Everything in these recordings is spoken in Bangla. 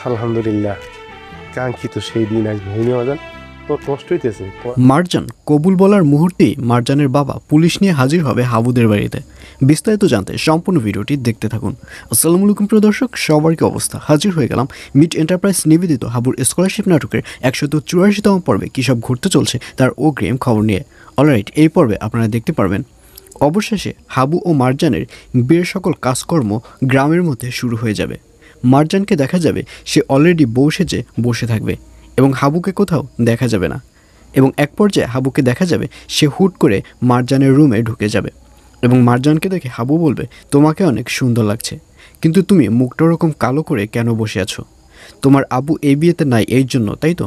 আলহামদুলিল্লাহ, কাঙ্ক্ষিত সেই দিন আজ ভেঙে বাজান তো কষ্ট হইতেছে। মারজান কবুল বলার মুহূর্তেই মারজানের বাবা পুলিশ নিয়ে হাজির হবে হাবুদের বাড়িতে। বিস্তারিত জানতে সম্পূর্ণ ভিডিওটি দেখতে থাকুন। আসসালামু আলাইকুম প্রিয় দর্শক, সবার কি অবস্থা? হাজির হয়ে গেলাম মিট এন্টারপ্রাইজ নিবেদিত হাবুর স্কলারশিপ নাটকের 184তম পর্বে কী সব ঘুরতে চলছে তার অগ্রিম খবর নিয়ে। অলরাইট, এই পর্বে আপনারা দেখতে পারবেন অবশেষে হাবু ও মারজানের বিয়ের সকল কাজকর্ম গ্রামের মধ্যে শুরু হয়ে যাবে। মারজানকে দেখা যাবে সে অলরেডি বউ সেজে বসে থাকবে এবং হাবুকে কোথাও দেখা যাবে না। এবং এক পর্যায়ে হাবুকে দেখা যাবে সে হুট করে মারজানের রুমে ঢুকে যাবে এবং মারজানকে দেখে হাবু বলবে, তোমাকে অনেক সুন্দর লাগছে, কিন্তু তুমি মুখটা ওরকম কালো করে কেন বসে আছো? তোমার আবু এই বিয়েতে নাই এই জন্য, তাই তো?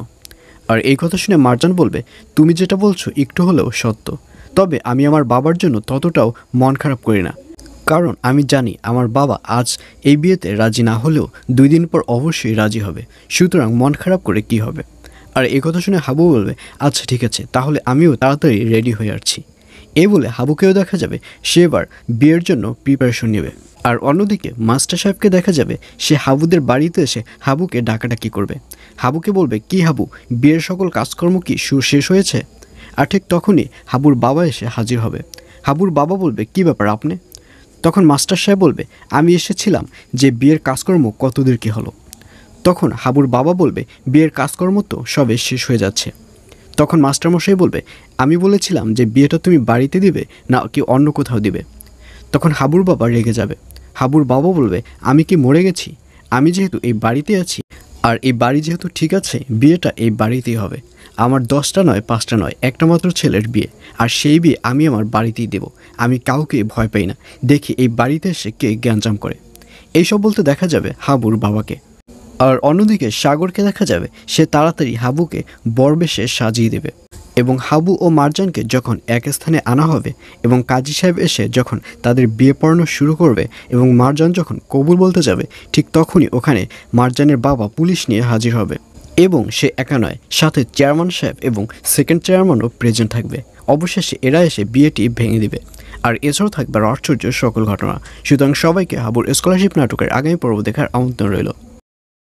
আর এই কথা শুনে মারজান বলবে, তুমি যেটা বলছো একটু হলেও সত্য, তবে আমি আমার বাবার জন্য ততটাও মন খারাপ করি না, কারণ আমি জানি আমার বাবা আজ এই বিয়েতে রাজি না হলেও 2 দিন পর অবশ্যই রাজি হবে, সুতরাং মন খারাপ করে কি হবে? আর এই কথা শুনে হাবু বলবে, আচ্ছা ঠিক আছে, তাহলে আমিও তাড়াতাড়ি রেডি হয়ে আসছি। এই বলে হাবুকেও দেখা যাবে সে এবার বিয়ের জন্য প্রিপারেশন নেবে। আর অন্যদিকে মাস্টার সাহেবকে দেখা যাবে সে হাবুদের বাড়িতে এসে হাবুকে ডাকাডাকি করবে। হাবুকে বলবে, কি হাবু, বিয়ের সকল কাজকর্ম কি শেষ হয়েছে? আর ঠিক তখনই হাবুর বাবা এসে হাজির হবে। হাবুর বাবা বলবে, কি ব্যাপার আপনি? তখন মাস্টার সাহেব বলবে, আমি এসেছিলাম যে বিয়ের কাজকর্ম কতদূর কী হলো। তখন হাবুর বাবা বলবে, বিয়ের কাজকর্ম তো সবে শেষ হয়ে যাচ্ছে। তখন মাস্টারমশাই বলবে, আমি বলেছিলাম যে বিয়েটা তুমি বাড়িতে দিবে না কি অন্য কোথাও দিবে? তখন হাবুর বাবা রেগে যাবে। হাবুর বাবা বলবে, আমি কি মরে গেছি? আমি যেহেতু এই বাড়িতে আছি, আর এই বাড়ি যেহেতু ঠিক আছে, বিয়েটা এই বাড়িতেই হবে। আমার 10টা নয় 5টা নয়, একটা মাত্র ছেলের বিয়ে, আর সেই বিয়ে আমি আমার বাড়িতেই দেব। আমি কাউকে ভয় পাই না, দেখি এই বাড়িতে এসে কে গ্যাঞ্জাম করে। এইসব বলতে দেখা যাবে হাবুর বাবাকে। আর অন্যদিকে সাগরকে দেখা যাবে সে তাড়াতাড়ি হাবুকে বরবেশে সাজিয়ে দেবে এবং হাবু ও মারজানকে যখন এক স্থানে আনা হবে এবং কাজী সাহেব এসে যখন তাদের বিয়ে পড়ানো শুরু করবে এবং মারজান যখন কবুল বলতে যাবে, ঠিক তখনই ওখানে মারজানের বাবা পুলিশ নিয়ে হাজির হবে এবং সে একা নয়, সাথে চেয়ারম্যান সাহেব এবং সেকেন্ড চেয়ারম্যানও প্রেজেন্ট থাকবে। অবশেষে এরা এসে বিয়েটি ভেঙে দিবে। আর এছাড়াও থাকবে আশ্চর্য সকল ঘটনা। সুতরাং সবাইকে হাবুর স্কলারশিপ নাটকের আগামী পর্ব দেখার আমন্ত্রণ রইল।